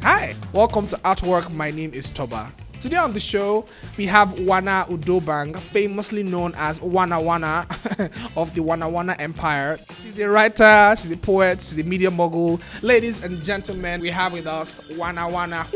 Hi, welcome to Artwork. My name is Toba. Today on the show, we have Wana Udobang, famously known as Wana of the Wana Empire. She's a writer, she's a poet, she's a media mogul. Ladies and gentlemen, we have with us Wana.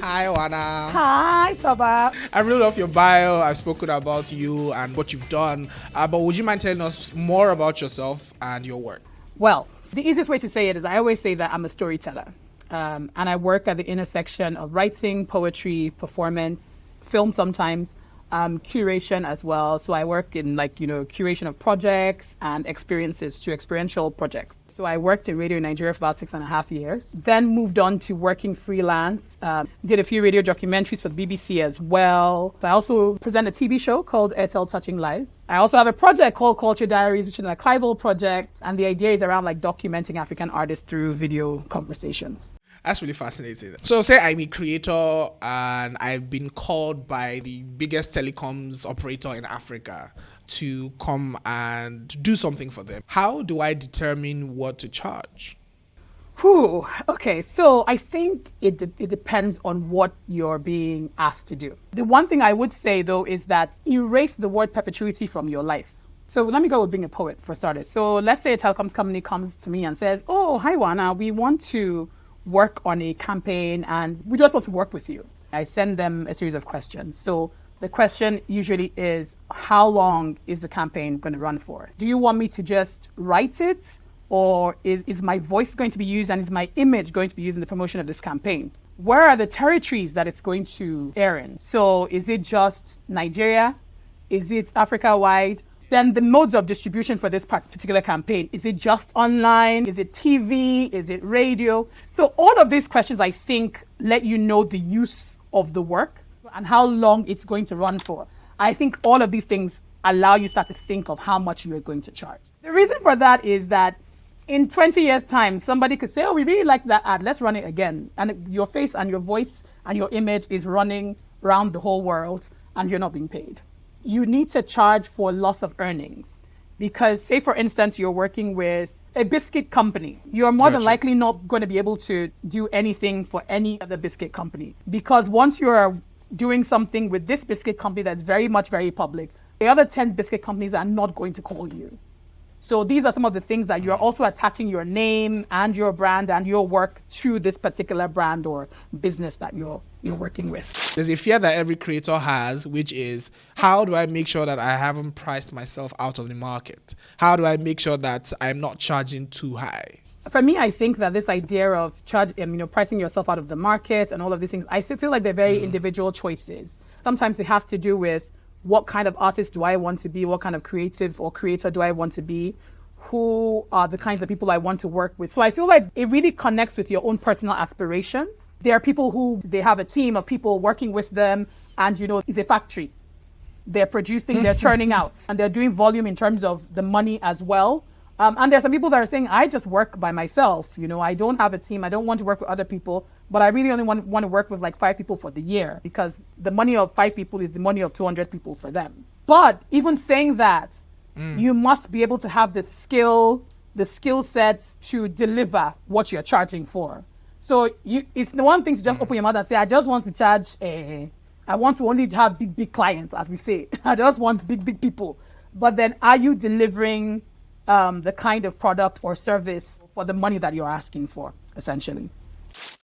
Hi, Wana. Hi, Toba. I really love your bio. I've spoken about you and what you've done. But would you mind telling us more about yourself and your work? Well, the easiest way to say it is I always say that I'm a storyteller. And I work at the intersection of writing, poetry, performance, film sometimes, curation as well. So I work in curation of projects and experiences to experiential projects. So I worked in radio in Nigeria for about 6.5 years, then moved on to working freelance, did a few radio documentaries for the BBC as well. I also present a TV show called Airtel Touching Lives. I also have a project called Culture Diaries, which is an archival project. And the idea is around documenting African artists through video conversations. That's really fascinating. So say I'm a creator and I've been called by the biggest telecoms operator in Africa to come and do something for them. How do I determine what to charge? Okay, so I think it depends on what you're being asked to do. The one thing I would say though is that erase the word perpetuity from your life. So let me go with being a poet for starters. So let's say a telecoms company comes to me and says, "Oh, hi Wana, we want to work on a campaign and we just want to work with you." I send them a series of questions. So the question usually is, how long is the campaign going to run for? Do you want me to just write it? Or is my voice going to be used and is my image going to be used in the promotion of this campaign? Where are the territories that it's going to air in? So is it just Nigeria? Is it Africa-wide? Then the modes of distribution for this particular campaign, is it just online? Is it TV? Is it radio? So all of these questions, I think, let you know the use of the work and how long it's going to run for. I think all of these things allow you to start to think of how much you are going to charge. The reason for that is that in 20 years' time, somebody could say, "Oh, we really like that ad, let's run it again." And your face and your voice and your image is running around the whole world and you're not being paid. You need to charge for loss of earnings. Because say, for instance, you're working with a biscuit company. You're more than likely not going to be able to do anything for any other biscuit company. Because once you're doing something with this biscuit company that's very public, the other 10 biscuit companies are not going to call you. So these are some of the things that you're also attaching your name and your brand and your work to this particular brand or business that you're working with. There's a fear that every creator has, which is, how do I make sure that I haven't priced myself out of the market? How do I make sure that I'm not charging too high? For me, I think that this idea of pricing yourself out of the market and all of these things, I feel like they're very individual choices. Sometimes it has to do with what kind of artist do I want to be? What kind of creative or creator do I want to be? Who are the kinds of people I want to work with? So I feel like it really connects with your own personal aspirations. There are people who, they have a team of people working with them and, it's a factory. They're producing, they're churning out, and they're doing volume in terms of the money as well. And there's some people that are saying, I just work by myself. I don't have a team. I don't want to work with other people, but I really only want to work with 5 people for the year because the money of 5 people is the money of 200 people for them. But even saying that, you must be able to have the skill sets to deliver what you're charging for. So it's the one thing to just open your mouth and say, I just want to charge, I want to only have big clients, as we say. I just want big people. But then are you delivering the kind of product or service for the money that you're asking for, essentially?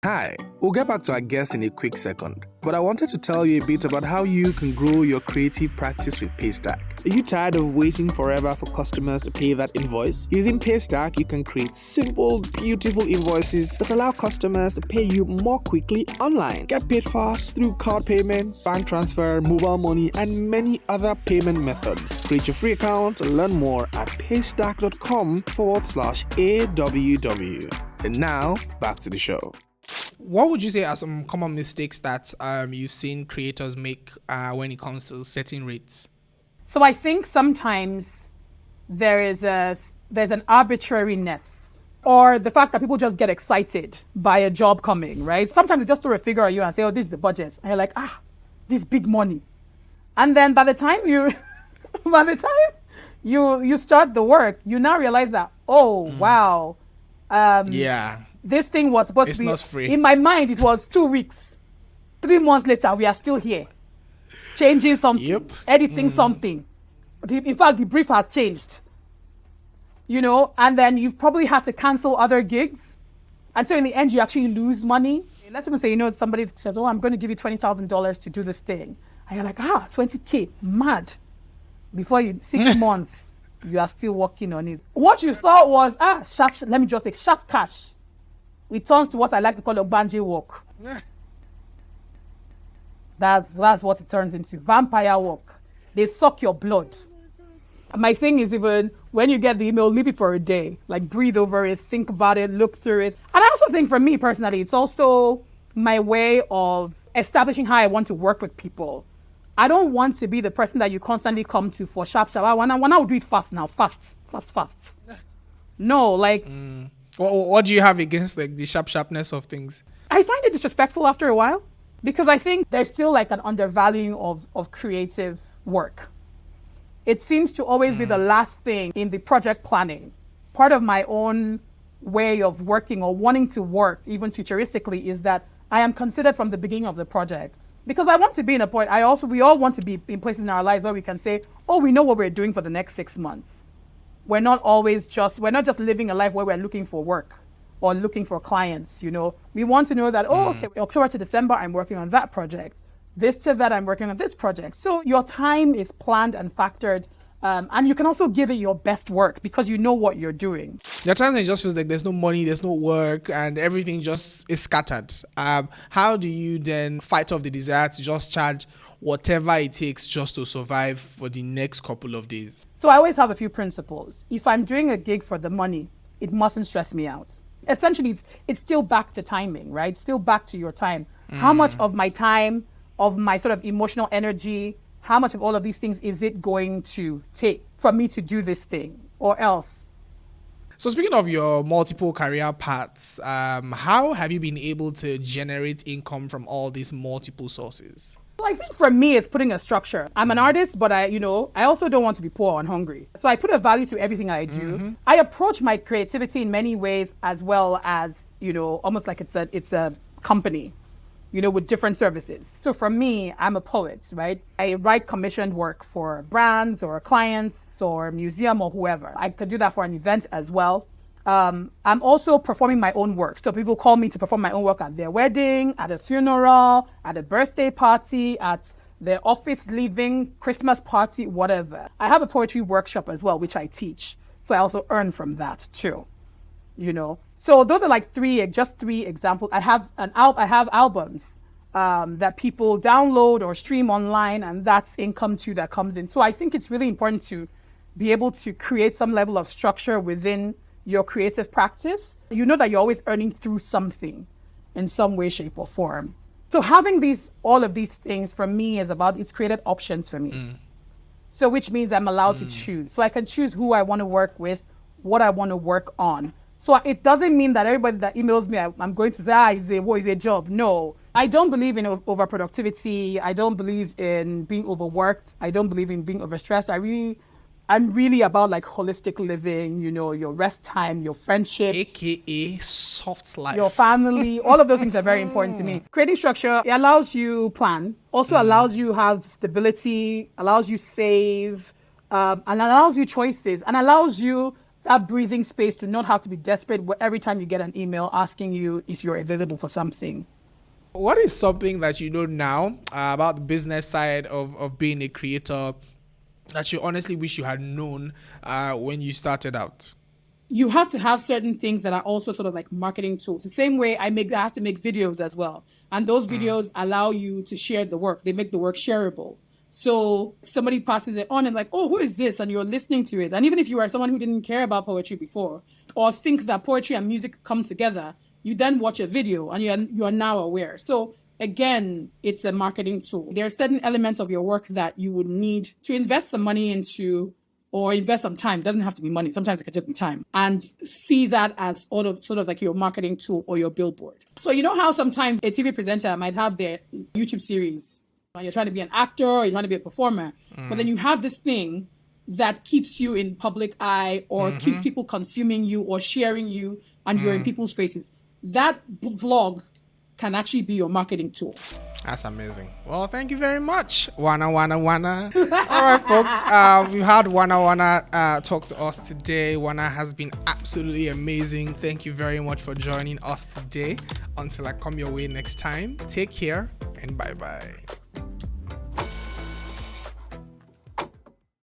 Hi, we'll get back to our guest in a quick second, but I wanted to tell you a bit about how you can grow your creative practice with Paystack. Are you tired of waiting forever for customers to pay that invoice? Using Paystack, you can create simple, beautiful invoices that allow customers to pay you more quickly online. Get paid fast through card payments, bank transfer, mobile money, and many other payment methods. Create your free account and learn more at paystack.com/AWW. And now, back to the show. What would you say are some common mistakes that you've seen creators make when it comes to setting rates? So I think sometimes there's an arbitrariness or the fact that people just get excited by a job coming, right? Sometimes they just throw a figure at you and say, "Oh, this is the budget." And you're like, this big money. And then by the time you start the work, you now realize that, wow. This thing was supposed It's to be not free. in my mind. It was 2 weeks. 3 months later, we are still here, changing something, Yep. editing something. In fact, the brief has changed. You know, and then you've probably had to cancel other gigs. And so in the end, you actually lose money. Let's even say, you know, somebody says, oh, I'm going to give you $20,000 to do this thing. And you're like, 20K, mad. Before 6 months, you are still working on it. What you thought was, let me just say, sharp cash. It turns to what I like to call a bungee walk. That's what it turns into, vampire walk. They suck your blood. My thing is, even when you get the email, leave it for a day. Like, breathe over it, think about it, look through it. And I also think for me personally, it's also my way of establishing how I want to work with people. I don't want to be the person that you constantly come to for sharp. When I will do it fast now, fast. No, like... What do you have against like the sharpness of things? I find it disrespectful after a while, because I think there's still like an undervaluing of creative work. It seems to always be the last thing in the project planning. Part of my own way of working or wanting to work, even futuristically, is that I am considered from the beginning of the project. Because I want to be in a point, we all want to be in places in our lives where we can say, oh, we know what we're doing for the next 6 months. We're not just living a life where we're looking for work or looking for clients, you know. We want to know that, okay, October to December, I'm working on that project. This to that, I'm working on this project. So your time is planned and factored, and you can also give it your best work because you know what you're doing. There are times it just feels like there's no money, there's no work, and everything just is scattered. How do you then fight off the desire to just charge whatever it takes just to survive for the next couple of days? So I always have a few principles. If I'm doing a gig for the money, it mustn't stress me out. Essentially, it's still back to timing, right? Still back to your time. How much of my time, of my sort of emotional energy, how much of all of these things is it going to take for me to do this thing or else? So speaking of your multiple career paths, how have you been able to generate income from all these multiple sources? Well, I think for me, it's putting a structure. I'm an artist, but I also don't want to be poor and hungry. So I put a value to everything I do. I approach my creativity in many ways as well as, almost like it's a company, with different services. So for me, I'm a poet, right? I write commissioned work for brands or clients or museum or whoever. I could do that for an event as well. I'm also performing my own work. So people call me to perform my own work at their wedding, at a funeral, at a birthday party, at their office leaving, Christmas party, whatever. I have a poetry workshop as well, which I teach. So I also earn from that too, So those are like just three examples. I have albums that people download or stream online, and that's income too that comes in. So I think it's really important to be able to create some level of structure within your creative practice. You know that you're always earning through something in some way, shape, or form. So having all of these things for me it's created options for me. So which means I'm allowed to choose. So I can choose who I want to work with, what I want to work on. So it doesn't mean that everybody that emails me, I'm going to say, is a job. No, I don't believe in overproductivity. I don't believe in being overworked. I don't believe in being overstressed. I'm really about like holistic living, your rest time, your friendships. AKA soft life. Your family, all of those things are very important to me. Creating structure, it allows you plan, also allows you have stability, allows you save, and allows you choices, and allows you that breathing space to not have to be desperate every time you get an email asking you if you're available for something. What is something that you know now about the business side of being a creator that you honestly wish you had known when you started out? You have to have certain things that are also sort of like marketing tools. The same way I have to make videos as well. And those videos allow you to share the work. They make the work shareable. So somebody passes it on and like, oh, who is this? And you're listening to it. And even if you are someone who didn't care about poetry before or thinks that poetry and music come together, you then watch a video and you are now aware. So again, it's a marketing tool. There are certain elements of your work that you would need to invest some money into or invest some time. It doesn't have to be money. Sometimes it can just be time. And see that as sort of like your marketing tool or your billboard. So you know how sometimes a TV presenter might have their YouTube series. You're trying to be an actor or you're trying to be a performer. But then you have this thing that keeps you in public eye or keeps people consuming you or sharing you and you're in people's faces. that vlog can actually be your marketing tool. That's amazing. Well, thank you very much, Wana. All right, folks. We've had Wana talk to us today. Wana has been absolutely amazing. Thank you very much for joining us today. Until I come your way next time, take care and bye-bye.